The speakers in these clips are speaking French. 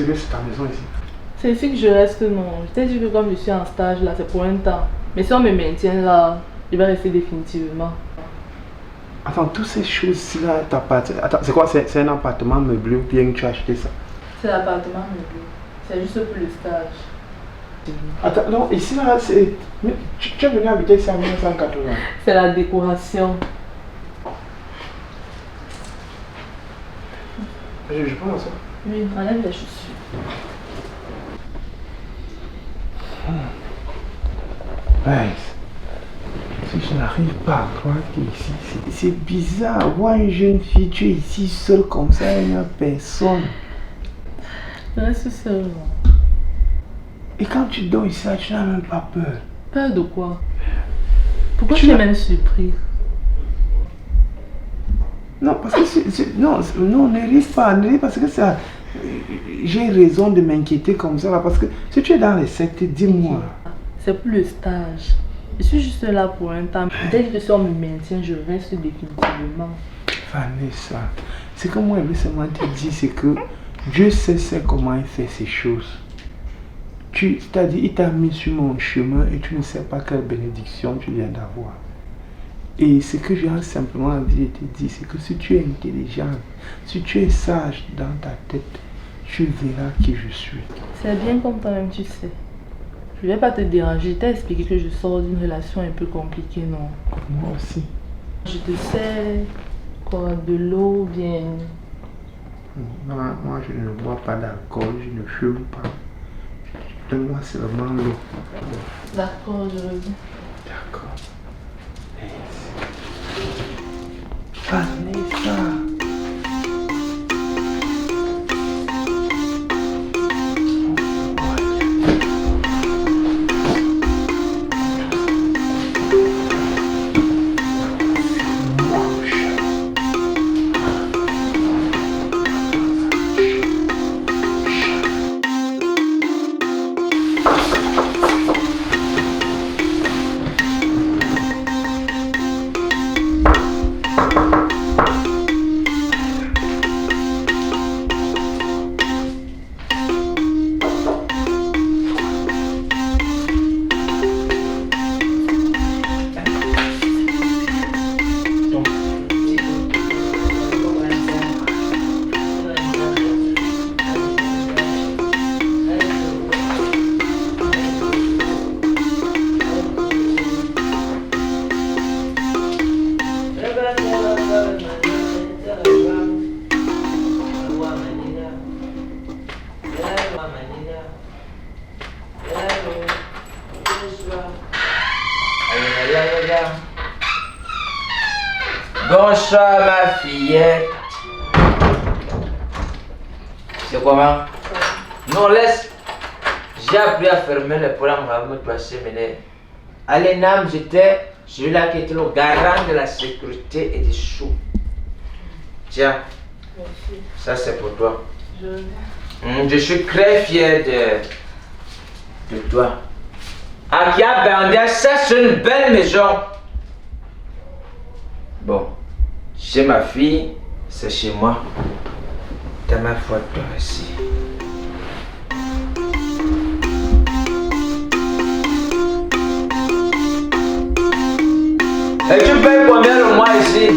que c'est ta maison ici? C'est ici que je reste, non. Je t'ai dit que comme je suis en stage là, c'est pour un temps. Mais si on me maintient là, je vais rester définitivement. Attends, toutes ces choses-ci là t'appartiennent. Attends, c'est quoi? C'est un appartement meublé ou bien tu as acheté ça? C'est l'appartement meublé. C'est juste pour le stage. Attends, non, ici là, c'est. Tu es venu habiter ici en 1980. C'est la décoration. Je pense ça. Oui, enlève les chaussures. Ouais. Si je n'arrive pas à croire qu'ici, c'est bizarre. Voir une jeune fille, tu es ici seule comme ça, il n'y a personne. Je reste seule. Et quand tu dors ici, là, tu n'as même pas peur. Peur de quoi? Pourquoi tu es même surpris? Non, parce que non, ne ris pas, parce que ça. J'ai raison de m'inquiéter comme ça, là, parce que si tu es dans les sectes, dis-moi. C'est pour le stage. Je suis juste là pour un temps. Dès que si on me maintient, je reste définitivement. Vanessa, ce que moi je veux seulement te dire, c'est que Dieu sait comment il fait ces choses. C'est-à-dire, il t'a mis sur mon chemin et tu ne sais pas quelle bénédiction tu viens d'avoir. Et ce que j'ai simplement envie de te dire, c'est que si tu es intelligent, si tu es sage dans ta tête, tu verras qui je suis. C'est bien comme toi-même, tu sais. Je ne vais pas te déranger, t'ai expliqué que je sors d'une relation un peu compliquée, non? Moi aussi. Je te sais, quoi, de l'eau bien. Non, moi je ne bois pas d'alcool, je ne fume pas. Donne-moi seulement l'eau. D'accord, je reviens. D'accord. Vanessa. Bonsoir ma fillette. C'est comment? Non, laisse. J'ai appris à fermer les programmes avant de passer mener. Allez, Nam, j'étais celui-là qui était le garant de la sécurité et des sous. Tiens, Merci. ça c'est pour toi. Je Je suis très fier de toi. Akia Banda, ça c'est une belle maison. Bon, chez ma fille, c'est chez moi. T'as ma foi, toi aussi. Et tu payes combien le mois ici?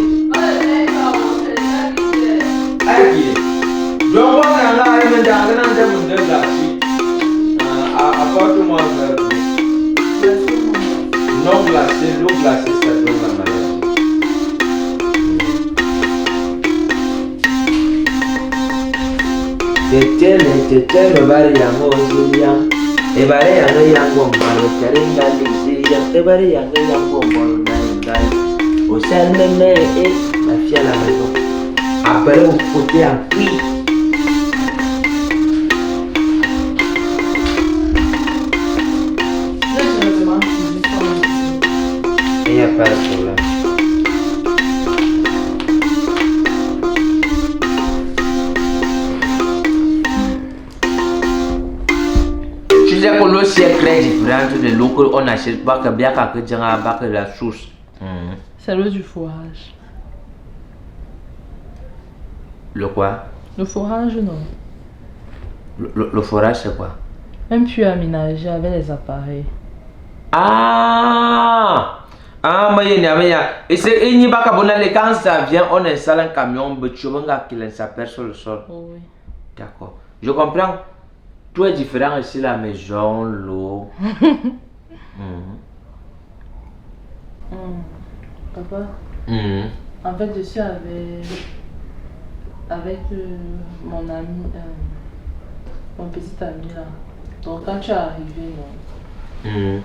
Aïe, donc on a là, il me donne de glacis. Apporte-moi un verre. Non glacé, l'eau glacée, ça donne la maladie. Tetele bari yango oziya, ebare yango yango mbalo karinga liziya, ebare yango yango mbalo naringai. Au sein de mes et la fille à la maison. Après vous foutez en cri. Il n'y a pas de problème. Tu sais que l'eau c'est très différente de l'eau qu'on achète pas que bien qu'à que la source. C'est l'eau du fourrage. Le quoi? Le fourrage, non. Le forage, c'est quoi? Un puits aménagé avec les appareils. Ah! Ah, et c'est quand ça vient, on installe un camion, ça perd sur le sol. Oui. D'accord. Je comprends. Tout est différent ici, la maison, l'eau. Papa, Mhm. en fait, je suis avec mon ami, mon petit ami là. Donc, quand tu es arrivé, non. Mhm.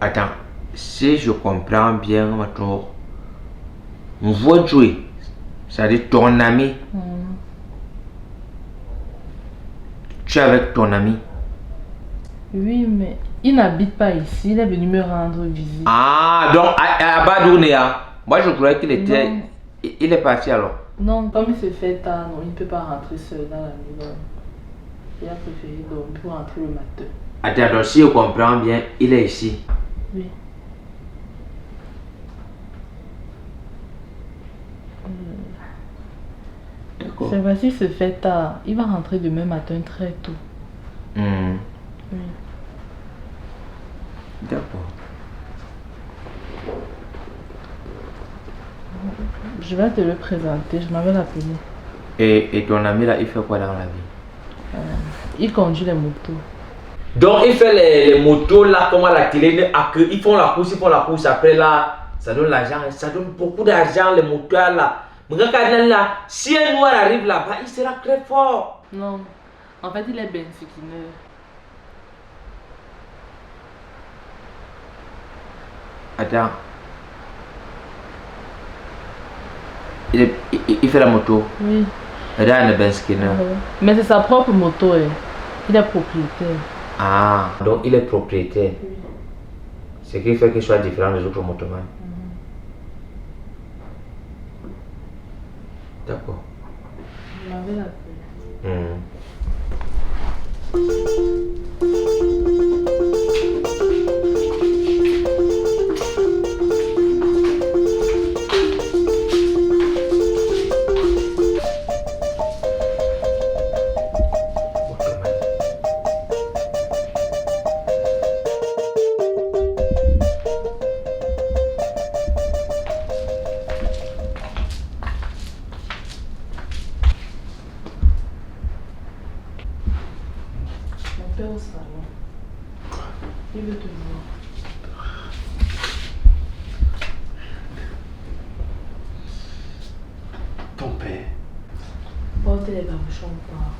Attends, si je comprends bien, maintenant, on voit jouer. C'est-à-dire ton ami. Tu es avec ton ami. Oui, mais il n'habite pas ici, il est venu me rendre visite. Ah, donc à Badounéa. Moi, je croyais qu'il était. Non. Il est parti alors. Non, comme il se fait tard, non, il ne peut pas rentrer seul dans la maison. Il a préféré dormir pour rentrer le matin. Attends, donc si je comprends bien, il est ici. Oui. D'accord. C'est vrai, s'il se fait tard, il va rentrer demain matin très tôt. Mhm. Oui. D'accord. Je vais te le présenter, je m'avais appelé. Et ton ami là, il fait quoi dans la vie? Il conduit les motos. Donc il fait les motos là, comme à la télé, ils font la course, après là, ça donne l'argent, ça donne beaucoup d'argent les moteurs là. Mais regarde là, si un noir arrive là-bas, il sera très fort. Non, en fait il est benzikineur. Attends. Il fait la moto. Oui. Regarde le Ben Skinner. Mais c'est sa propre moto, hein. Il est propriétaire. Ah, donc il est propriétaire. Oui. Ce qui fait qu'il soit différent des autres motomans. D'accord. Je m'avais appelé. Mon père au salon. Il veut te voir. Ton père. Portez les babuchons pas.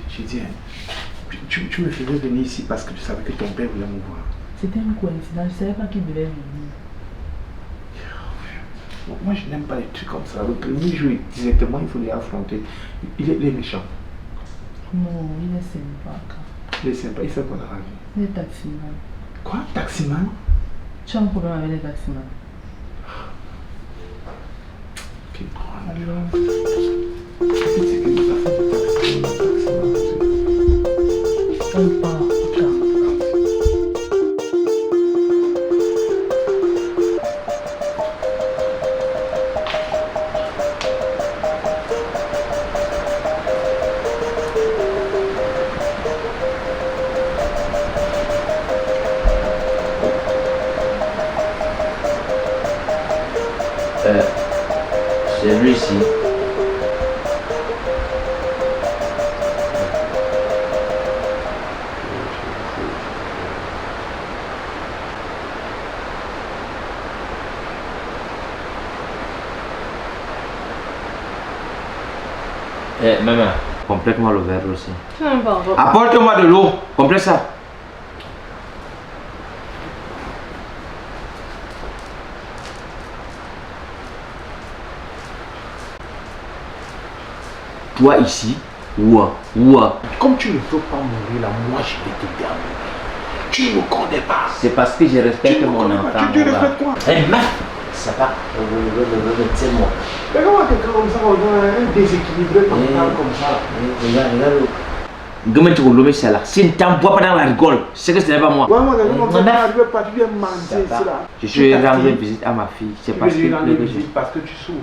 J'ai dit, tu me faisais venir ici parce que tu savais que ton père voulait me voir. C'était une coïncidence, je ne savais pas qu'il devait venir. Moi, je n'aime pas les trucs comme ça. Le premier jour, directement, il faut les affronter. Il est méchant. Non, il est sympa. Il est sympa. Il fait quoi dans la vie? Il est taximan. Quoi? Taximan? Tu as un problème avec les taximans? Ok. Alors, C'est que nous avons des taximans. on part. C'est lui ici. Maman, complète-moi le verre aussi. Tu n'aimes pas encore. Apporte-moi de l'eau, complète ça. Toi ici, ouah. Comme tu ne veux pas mourir là, moi je vais te terminer. Tu ne me connais pas. C'est parce que je respecte Tu ne me mon connais enfant. pas. Tu respectes quoi? Eh, Ça va, tiens-moi. Mais comment quelqu'un comme ça, un déséquilibré comme ça? Regarde. Comment tu veux ça là? Si tu t'envoies pas dans la rigole, c'est que ce n'est pas moi. Ouais, moi, tu viens manger ici là. Je suis rendre visite à ma fille. C'est parce que parce que tu souffres.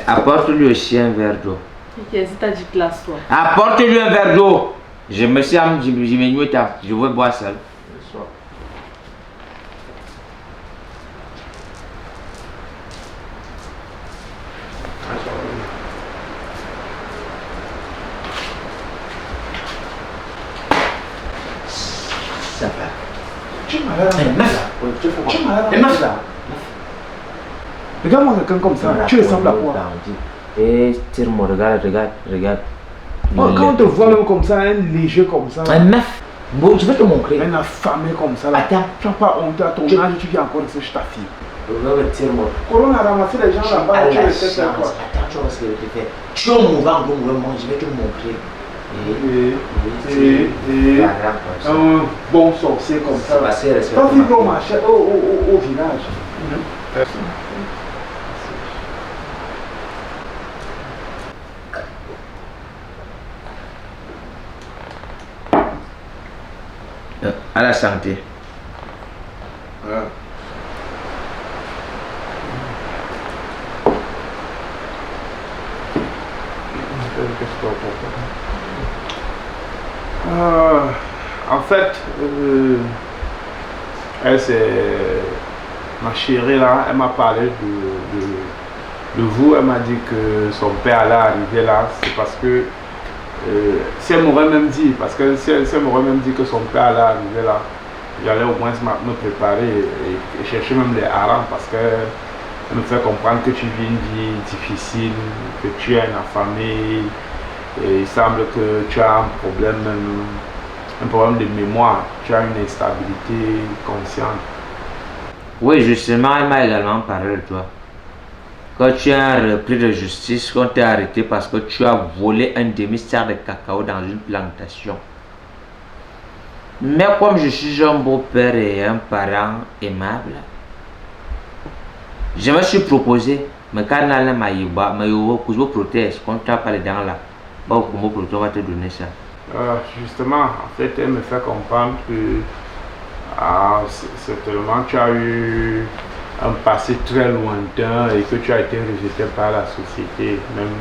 Apporte-lui aussi un verre d'eau. Ok, si t'as dit classe, toi. Apporte-lui un verre d'eau. Je me suis je veux boire seul. Ça va. Tu es malade. Tu es malade. Regarde-moi quelqu'un comme ça. Tu ressembles à quoi? Et tire-moi, regarde. Oh, quand on te voit même comme ça, un léger comme ça. Un meuf. Bon, je vais te montrer. Un affamé comme ça. Là. Attends. Tu n'as pas honte à ton âge, tu viens encore de se ta fille. Tire-moi. Corona a ramassé les gens là-bas. Tu restes quoi? Attends, tu vois ce que je vais te faire. Tu es mouvant, je vais te montrer. Un bon sorcier comme ça. Pas vu qu'on marchait au village. À la santé. En fait, elle c'est ma chérie là, elle m'a parlé de vous, elle m'a dit que son père allait arriver là, c'est parce que si elle m'aurait même dit, si elle m'aurait même dit que son père allait arriver là, j'allais au moins me préparer et chercher même les harengs parce qu'elle me fait comprendre que tu vis une vie difficile, que tu es une affamée, et il semble que tu as un problème de mémoire, tu as une instabilité consciente. Oui, justement, elle m'a également parlé de toi. Quand tu as un repris de justice, qu'on t'a arrêté parce que tu as volé un demi-star de cacao dans une plantation. Mais comme je suis un beau-père et un parent aimable, je me suis proposé, mais quand on a ma protège, quand tu n'as pas les dents là, on va te donner ça. Justement, en fait, elle me fait comprendre que certainement tu as eu un passé très lointain et que tu as été rejeté par la société. Même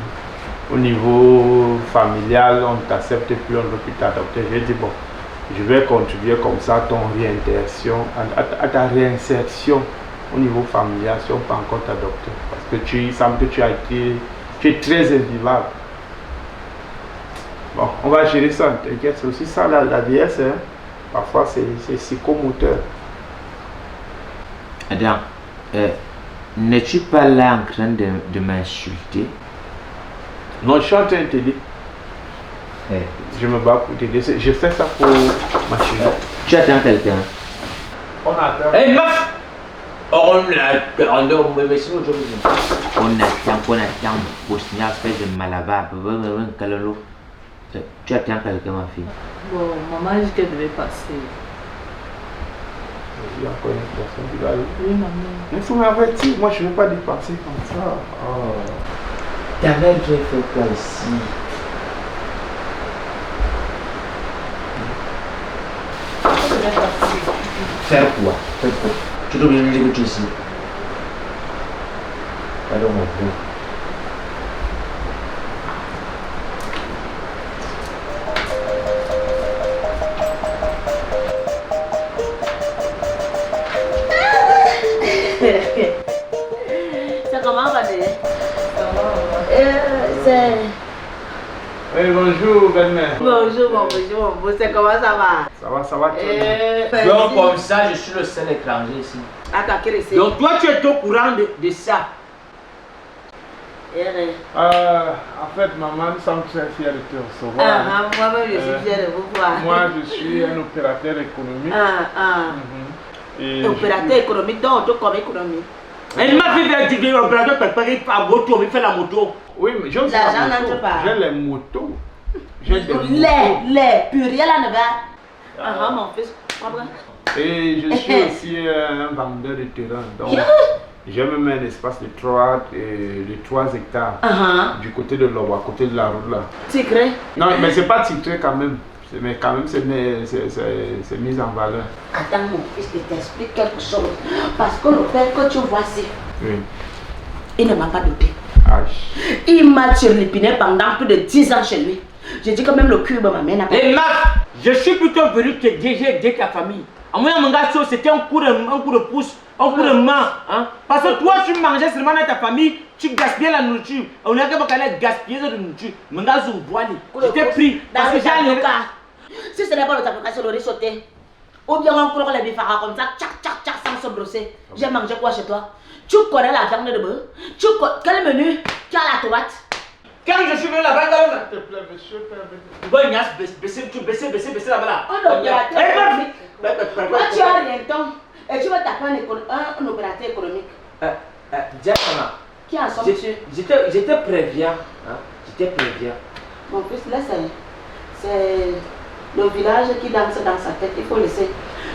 au niveau familial, on ne t'accepte plus, on ne veut plus t'adopter. J'ai dit, bon, je vais contribuer comme ça à ton réinsertion, à ta réinsertion au niveau familial si on peut encore t'adopter. Parce que il semble que tu es très invivable. Bon, on va gérer ça, t'inquiète, c'est aussi ça la vieillesse, hein. Parfois c'est psychomoteur. Adam, n'es-tu pas là en train de m'insulter? Non, je suis en train de t'aider. Je me bats pour t'aider, je fais ça pour ma chérie. Tu attends quelqu'un? On attend. Hey meuf! On attend pour signer espèce de malabar. Tu attends quelqu'un, ma fille? Bon, maman a dit qu'elle devait passer. Il y a encore une personne qui va aller. Oui, maman. Il faut m'avertir, moi je ne veux pas dépenser comme ça. Oh. T'avais bien fait quoi ici? Faire quoi? Tu dois bien dire que tu es ici. Pardon, mon beau. C'est comment, Vadé? Hey, bonjour, belle-mère. Bonjour, mon beau. C'est comment ça va? Ça va très bien. Donc, comme ça, je suis le seul étranger ici. Attends, quel est-ce? Donc, toi, tu es au courant de ça? En fait, maman, nous sommes très fiers de te recevoir. Moi-même, je suis fière de vous voir. Moi, je suis un opérateur économique. Opérateur économique, donc on te comme économie. Elle m'a fait dire que l'opérateur préparé par moto, il fait la moto. Oui, mais je ne sais L'argent pas. n'entre pas. J'ai les motos. J'ai des motos. Les, pluriel à ne va. Mon fils. Et je suis aussi un vendeur de terrain. Donc, j'ai même un espace de 3 hectares du côté de l'eau, à côté de la route là. Tigré? Non, mais c'est pas titré quand même. Mais quand même, c'est mis en valeur. Attends, mon fils, je t'explique quelque chose. Parce que le père que tu vois ici, il ne m'a pas doté. Il m'a turlupiné pendant plus de 10 ans chez lui. J'ai dit que même le cube m'amène à... Et Marc, je suis plutôt venu te aider ta famille. À moi, mon gars, c'était un coup de pouce, un coup de main. Hein? Parce que toi, tu mangeais seulement dans ta famille, tu gaspillais la nourriture. On a qu'à gaspiller la nourriture. Mon gars, je t'ai pris. Parce que j'ai... Si ce n'est pas le tabouka, c'est le riz sauté. Ou bien on court les bifaras comme ça, tchac, sans se brosser. J'ai mangé quoi chez toi? Tu connais la viande de bœuf? Quel menu? Tu as la tomate? Quand je suis venu là-bas, S'il te plaît, monsieur, baisser là-bas. Un opérateur économique. Toi, tu as rien temps et tu vas taper un opérateur économique. Diana, Qui en sorti? je te préviens. Mon fils, laisse. C'est le village qui danse dans sa tête, il faut laisser.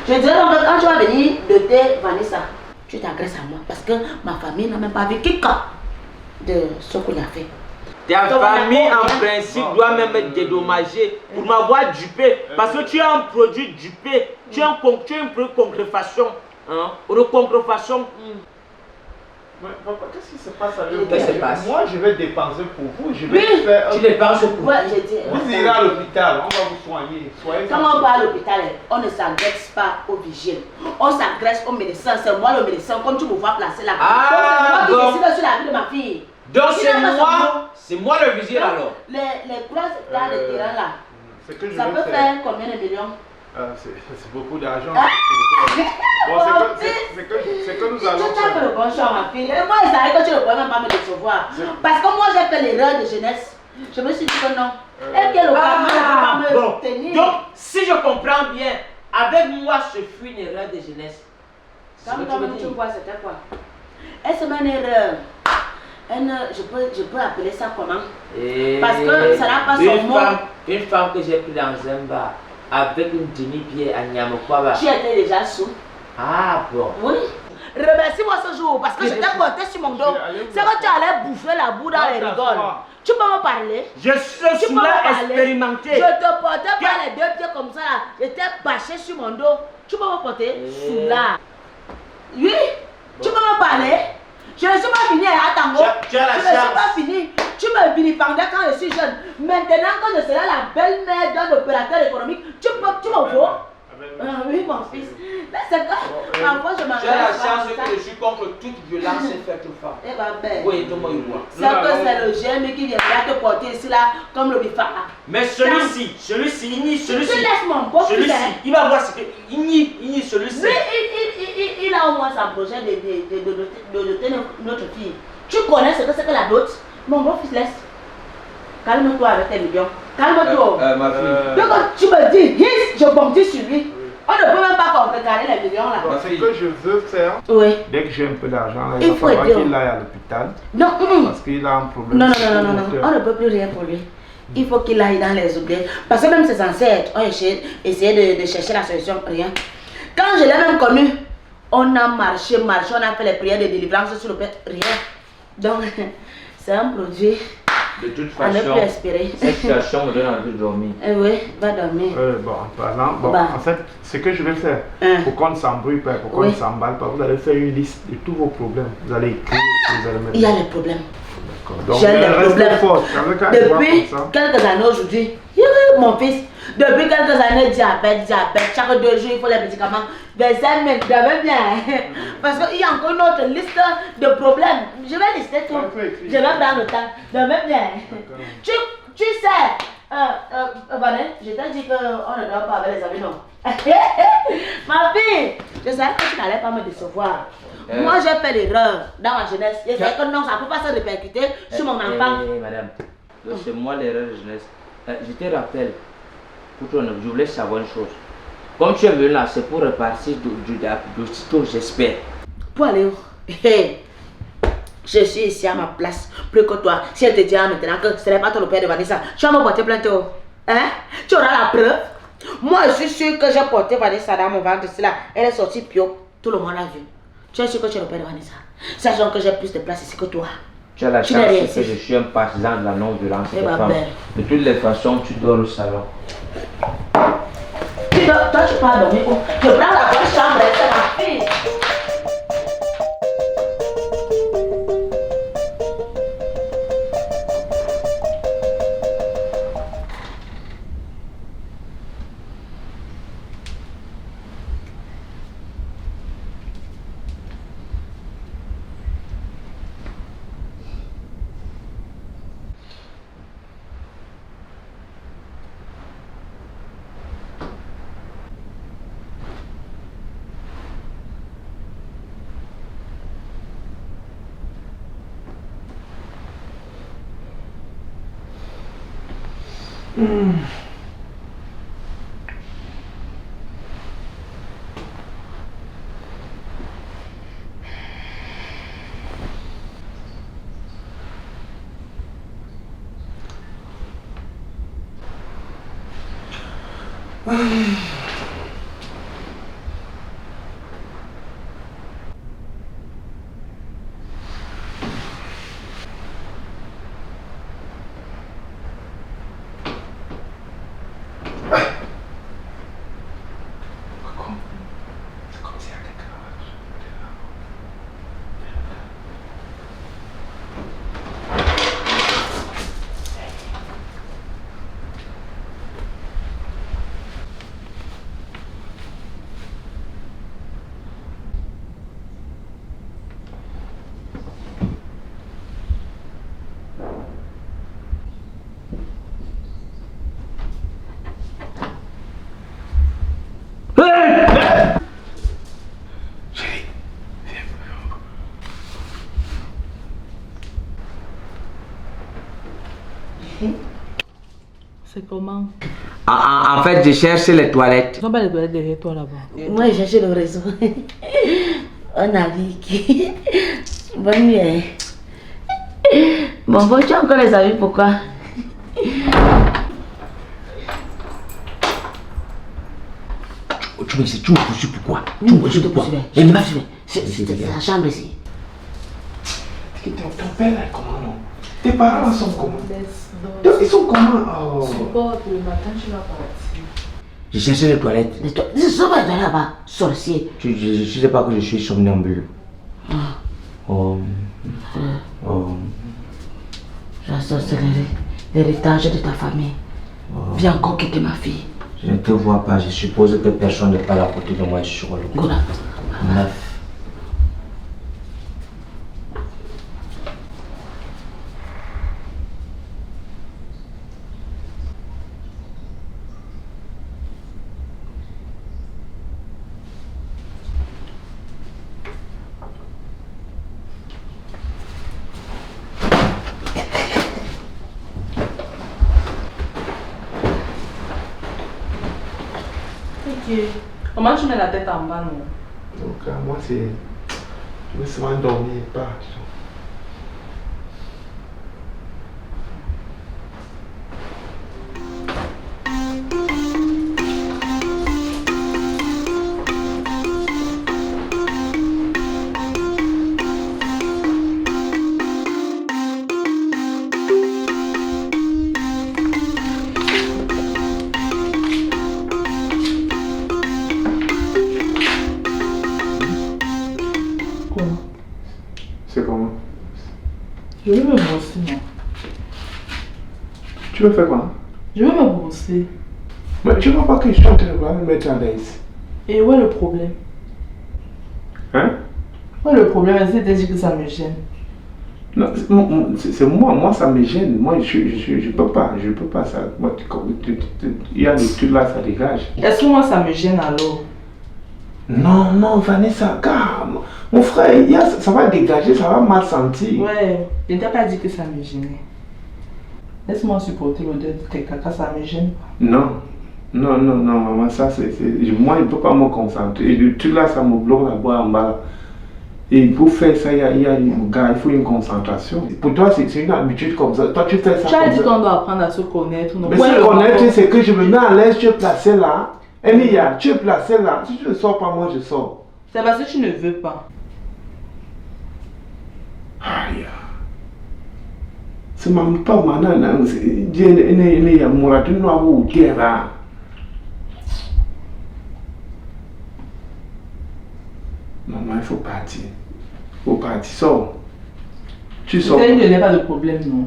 Je dirais donc que quand tu vas venir doter Vanessa, tu t'agresses à moi parce que ma famille n'a même pas vu quiconque de ce qu'on a fait. Ta famille en principe doit même être dédommagée pour m'avoir dupé parce que tu es un produit dupé, tu es un produit contrefaçon. Ou contrefaçon. Papa, qu'est-ce qui se passe avec Qu'est-ce qui se passe? Moi, je vais dépenser pour vous. Je vais faire. Tu dépenses pour Ouais, j'ai dit. Vous irez à l'hôpital, on va vous soigner. Soyez Quand on va à l'hôpital, on ne s'agresse pas au vigile. On s'agresse au médecin. C'est moi le médecin, comme tu me vois placer là. Ah, c'est moi qui décide sur la vie de ma fille. Donc c'est moi le vigile alors. Les 3 hectares de terrain là, Ce que je ça vais peut faire combien de millions? C'est beaucoup d'argent. Bon, c'est que nous allons tu as fait le bon choix, ma fille. Et moi, il savait que tu ne pourrais même pas me décevoir. Parce que moi, j'ai fait l'erreur de jeunesse. Je me suis dit que non. Et que le karma ne peut pas me tenir. Donc, si je comprends bien, avec moi, ce fut une erreur de jeunesse. Quand toi-même tu vois, c'était quoi? Est-ce une erreur? Je peux appeler ça comment? Parce que ça n'a pas son mot. Une femme que j'ai pris dans un bar avec une demi-pied à Nyamokwaba. Tu étais déjà sous. Ah bon? Oui. Remercie-moi ce jour parce que je t'ai porté sur mon dos. C'est que tu allais bouffer la boue dans les rigoles. Tu peux me parler? Je suis là expérimenté. Je te portais par les 2 pieds comme ça. Je t'ai bâché sur mon dos. Tu peux me porter sous là. Oui. Tu peux me parler? Je ne suis pas fini à Tango. Tu as la chance. Je ne suis pas fini. Tu me vilipendais quand je suis jeune. Maintenant que je serai la belle-mère d'un opérateur économique, tu me vois? Oui, mon fils. Là, c'est quand parfois je m'arrête. Tu as la chance que je suis contre toute violence faite aux femmes. Eh ben, ben. Oui, tout le monde y voit. C'est que c'est le GM qui viendra te porter ici, là, comme le bifara. Mais celui-ci, Tu laisses mon beau celui-ci, il va voir ce que. Celui-ci. Lui, il a au moins son projet de doter notre fille. Tu connais ce que c'est que la dot? Mon beau fils, laisse. Calme-toi avec tes millions. Calme-toi. Ma fille. Donc tu me dis, je bondis sur lui. On ne peut même pas contrecarrer les millions là. Ce que je veux faire, Oui. dès que j'ai un peu d'argent, Il il va faut falloir aider. qu'il aille à l'hôpital. Non, Parce qu'il a un problème. non, on ne peut plus rien pour lui. Il faut qu'il aille dans les oubliettes. Parce que même ses ancêtres ont essayé de chercher la solution, rien. Quand je l'ai même connu, on a marché, on a fait les prières de délivrance sur le père, rien. Donc, c'est un produit. De toute On ne façon, peut espérer. cette situation me donne envie de dormir. Oui, va dormir. Bon, en parlant, en fait, ce que je vais faire, pour qu'on ne s'embrouille pas, pour qu'on ne s'emballe pas, vous allez faire une liste de tous vos problèmes. Vous allez écrire, vous allez mettre. Il y a les problèmes. Donc, J'ai des problèmes. fort. Depuis quelques années aujourd'hui, mon fils, depuis quelques années, diabète, chaque 2 jours, il faut les médicaments. Ben, ça m'aide bien. Parce qu'il y a encore une autre liste de problèmes. Je vais lister tout. Je vais prendre le temps. Demain bien. Tu sais, Vanessa, je t'ai dit qu'on ne dort pas avec les amis, non. Ma fille, je savais que tu n'allais pas me décevoir. Moi, j'ai fait l'erreur dans ma jeunesse. Je sais que non, ça ne peut pas se répercuter sur mon enfant. Madame, c'est moi l'erreur de jeunesse. Je te rappelle, je voulais savoir une chose. Comme tu es venu là, c'est pour repartir d'aussitôt, j'espère. Pour aller où? Je suis ici à ma place, plus que toi. Si elle te dit maintenant que ce n'est pas toi le père de Vanessa, tu vas me porter plainte. Hein? Tu auras la preuve. Moi, je suis sûre que j'ai porté Vanessa dans mon ventre. C'est là, elle est sortie pio. Tout le monde l'a vu. Tu es sûr que tu es le père de Vanessa. Sachant que j'ai plus de place ici que toi. Tu as la chance que je suis un partisan de la non-violence des femmes. De toutes les façons, tu dors au salon. Toi, tu peux dormir où? Je prends la bonne chambre, c'est ma fille. C'est comment? En fait, je cherche les toilettes. Ils sont pas les toilettes derrière toi là-bas. Moi, j'ai cherché le réseau. On a vu qui. Bonne nuit. Bon, tu as encore les avis, pourquoi? Tu me dis, tu me poursuis pourquoi? Tu me poursuis pourquoi? C'est la chambre ici. Ton père là, comment non? Tes parents sont comment? Ils sont comment? Oh. Supporte, le matin tu vas partir. Je cherche les toilettes. Ils sont pas là-bas, sorcier. Je sais pas que je suis somnambule. La sorcellerie, l'héritage de ta famille. Viens encore quitter ma fille. Je ne te vois pas, je suppose que personne n'est pas là à côté de moi sur le coup. 9. Comment tu mets la tête en bas, non? Donc, moi, c'est. Je veux seulement dormir et pas. C'est comment? Je veux me brosser, non? Tu veux faire quoi? Je veux me brosser. Mais tu vois pas que je suis en train de me mettre à l'aise? Et où est le problème? Hein? Où est le problème? C'est dit que ça me gêne. Non, c'est moi ça me gêne. Moi, je peux pas ça. Moi, il y a le truc là, ça dégage. Est-ce que moi ça me gêne alors? Non, Vanessa, calme. Mon frère, ça va dégager, ça va mal sentir. Ouais, je ne t'ai pas dit que ça me gênait. Laisse-moi supporter l'odeur de tes caca, ça me gêne pas. Non, maman, ça c'est. Moi, je ne peux pas me concentrer. Et le truc là, ça me bloque la voix en bas. Et pour faire ça, il y a il faut une concentration. Pour toi, c'est une habitude comme ça. Toi, tu fais ça. Tu as comme dit ça. qu'on doit apprendre à se connaître. Mais se connaître, c'est que je me mets à l'aise, tu es placé là. Enia, tu es placé là. Si tu ne sors pas, moi je sors. C'est parce que tu ne veux pas. Aïe. C'est même pas maintenant. Il y a Mourad, nous avons guerre. Maman, il faut partir. Il faut partir. Sors. Tu sors. Il n'y a pas de problème, non.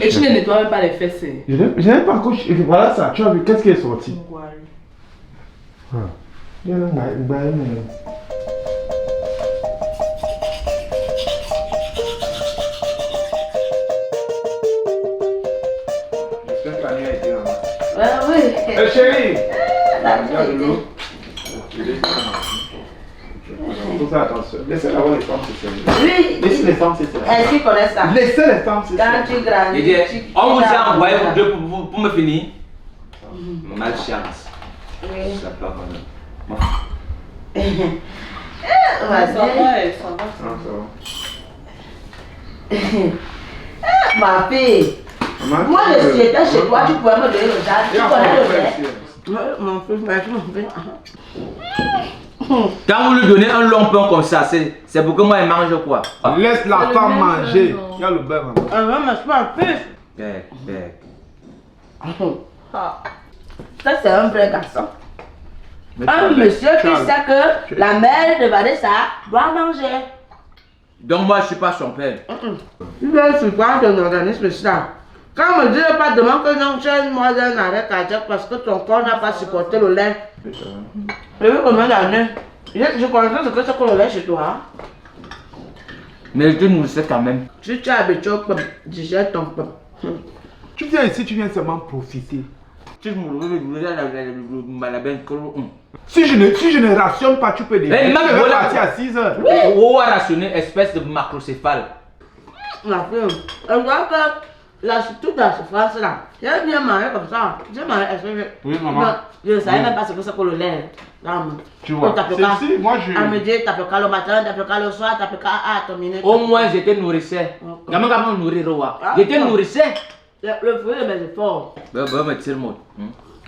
Et tu ne nettoies même pas les fesses. Je n'ai pas couché. Voilà ça. Tu as vu, qu'est-ce qui est sorti? J'espère que la nuit a été là-bas. Oui. Chérie! Regarde l'eau. Faut faire attention. Laissez avoir les femmes, c'est sérieux. Oui. Laissez les femmes, c'est sérieux. Est-ce qu'ils connaissent ça? Laissez les femmes, c'est Quand sérieux. tu grandis. On vous a envoyé pour me finir. Malchance. Oui. Ça pleure quand même. Vas-y. Ah, ça va. Ma fille. Maman, Moi, tu veux- si j'étais chez toi, tu pourrais me donner le jardin. Tu Et connais encore, le frère, fait. ici. Mon fils, merci, mon fils. Quand vous lui donnez un long pain comme ça, c'est pour que moi il mange quoi? Laisse la C'est le femme même manger. beurre, non. Il y a le beurre, maman. Ah non, mais c'est pas un fils. Bec. Ça, c'est un vrai garçon. Mais tu Un as- monsieur tu qui as- sait que la mère de Vanessa doit manger. Donc moi je suis pas son père. Tu veux surprendre ton organisme ça. Quand on me dit pas demain que non, tu as une moi d'un arrêt cardiaque parce que ton corps n'a pas supporté le lait. Je veux combien d'années? Je connais ce que c'est que le lait chez toi. Mais tu nous sais quand même. Si tu es habitué au peuple, digère ton peuple. Tu viens ici, tu viens seulement profiter. Tu me Si je ne rationne pas, tu peux Eh, déjeuner. ma Tu vas voilà. partir à 6 heures. On va rationner espèce de macrocéphale. Ma fille, on voit que toute la souffrance là, j'ai bien mangé comme ça. J'ai mangé, Oui, maman. Je ne savais même pas ce que c'est que le lait. Tu vois, c'est si, moi je... À midi, tapioca le matin, tapioca le soir, tapioca à ton minute. Au moins j'étais nourrissé. Gamin gamin nourrir roi. J'étais nourrissé. Le fruit de mes efforts. Ben me tire mot.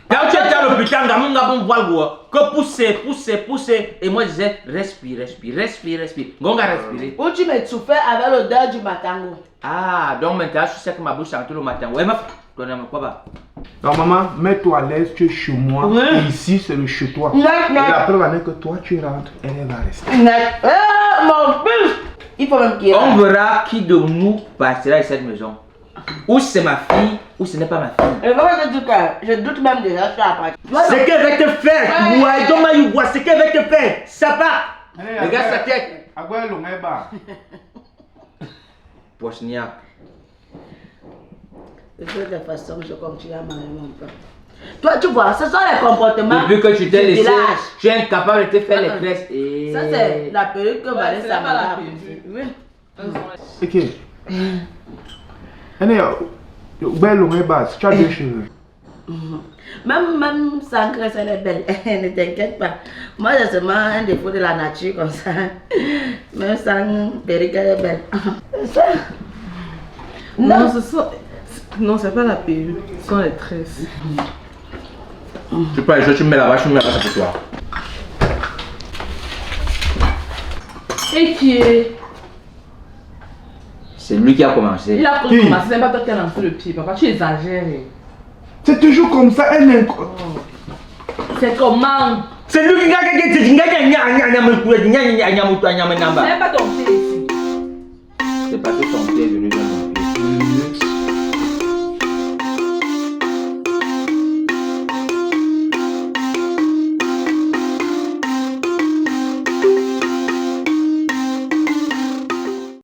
Quand tu étais à l'hôpital, gamin gamin voit le bois. Que pousser. Et moi je disais respire. Gonga respirer. Où tu m'étouffais avec l'odeur du matango. Ah, donc maintenant je sais que ma bouche chante le matin. Ouais, ma fille, quoi pas? Non, maman, mets-toi à l'aise, tu es chez moi. Oui. Et ici, c'est le chez toi. Non. Et la preuve en est que toi, tu rentres, elle va rester. Mon fils. Il faut même qu'il y ait. On verra qui de nous partira de cette maison. Ou c'est ma fille, ou ce n'est pas ma fille. Et vraiment, je doute même déjà sur la partie. Ce qu'elle va te faire, ouais, don't you ce qu'elle va te faire, ça va. Regarde sa tête. Agora l'on est bas. Bosniaque. De toute façon, je continue à manger mon pain. Toi, tu vois, ce sont les comportements. Depuis que tu t'es du laissé, village. tu es incapable de te faire les tresses. Et... Ça, c'est la perruque que Vanessa c'est pas la m'a perruque. Oui. Ok. Allez, belle l'on est bas. Tu as deux cheveux. Même sans graisse, elle est belle. Ne t'inquiète pas. Moi, j'ai seulement un défaut de la nature comme ça. Même sans perruque, elle est belle. C'est ça. Non, non, c'est pas la perruque, ce sont les tresses. Tu peux aller, tu me mets là-bas, c'est pour toi. Et qui est? C'est lui qui a commencé. Il a Qui? commencé, c'est même pas toi qui as lancé le pied, papa, tu exagères. C'est toujours comme ça, elle n'est... C'est comment? C'est lui qui a C'est même pas ton pied ici. C'est parce que son pied est venu dans mon pied.